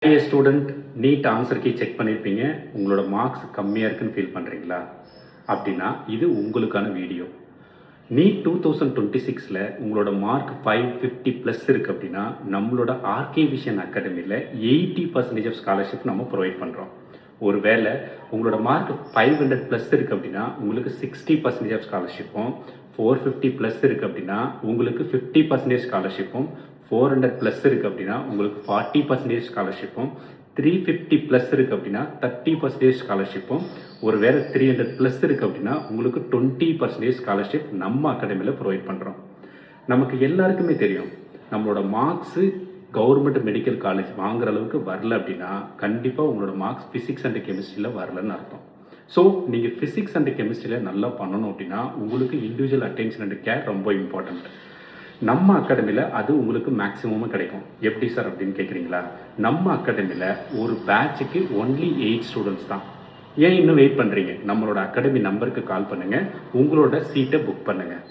Student NEET answer key check பண்ணியிருப்பீங்க. உங்களோட marks கம்மியாக இருக்குன்னு ஃபீல் பண்ணுறீங்களா? அப்படின்னா இது உங்களுக்கான வீடியோ. நீட் 2026ல உங்களோட மார்க் 550 ப்ளஸ் இருக்குது அப்படின்னா நம்மளோட ஆர்கே விஷன் அகாடமியில் 80% ஆஃப் ஸ்காலர்ஷிப் நம்ம ப்ரொவைட் பண்ணுறோம். ஒரு வேளை உங்களோட மார்க் 500 ப்ளஸ் இருக்குது அப்படின்னா உங்களுக்கு 60% ஆஃப் ஸ்காலர்ஷிப்பும், 450 ப்ளஸ் இருக்குது அப்படின்னா உங்களுக்கு 50% ஸ்காலர்ஷிப்பும், 400 ப்ளஸ் இருக்குது அப்படின்னா உங்களுக்கு 40% ஸ்காலர்ஷிப்பும், 350 ப்ளஸ் இருக்குது அப்படின்னா 30% ஸ்காலர்ஷிப்பும், ஒரு வேளை 300 ப்ளஸ் இருக்குது அப்படின்னா உங்களுக்கு 20% ஸ்காலர்ஷிப் நம்ம அகாடமியில் ப்ரொவைட் பண்ணுறோம். நமக்கு எல்லாருக்குமே தெரியும், நம்மளோட மார்க்ஸு கவர்மெண்ட் மெடிக்கல் காலேஜ் வாங்குற அளவுக்கு வரல அப்படின்னா கண்டிப்பாக உங்களோட மார்க்ஸ் ஃபிசிக்ஸ் அண்ட் கெமிஸ்ட்ரியில் வரலன்னு அர்த்தம். ஸோ நீங்கள் ஃபிசிக்ஸ் அண்ட் கெமிஸ்ட்ரியில் நல்லா பண்ணணும் அப்படின்னா உங்களுக்கு இண்டிவிஜுவல் அட்டென்ஷன் அண்ட் கேர் ரொம்ப இம்பார்ட்டண்ட். நம்ம அகாடமியில் அது உங்களுக்கு மேக்ஸிமமாக கிடைக்கும். எப்படி சார் அப்படின்னு கேட்குறீங்களா? நம்ம அகாடமியில் ஒரு பேட்சுக்கு ஒன்லி 8 ஸ்டூடெண்ட்ஸ் தான். ஏன் இன்னும் வெயிட் பண்ணுறீங்க? நம்மளோட அகாடமி நம்பருக்கு கால் பண்ணுங்கள், உங்களோட சீட்டை புக் பண்ணுங்கள்.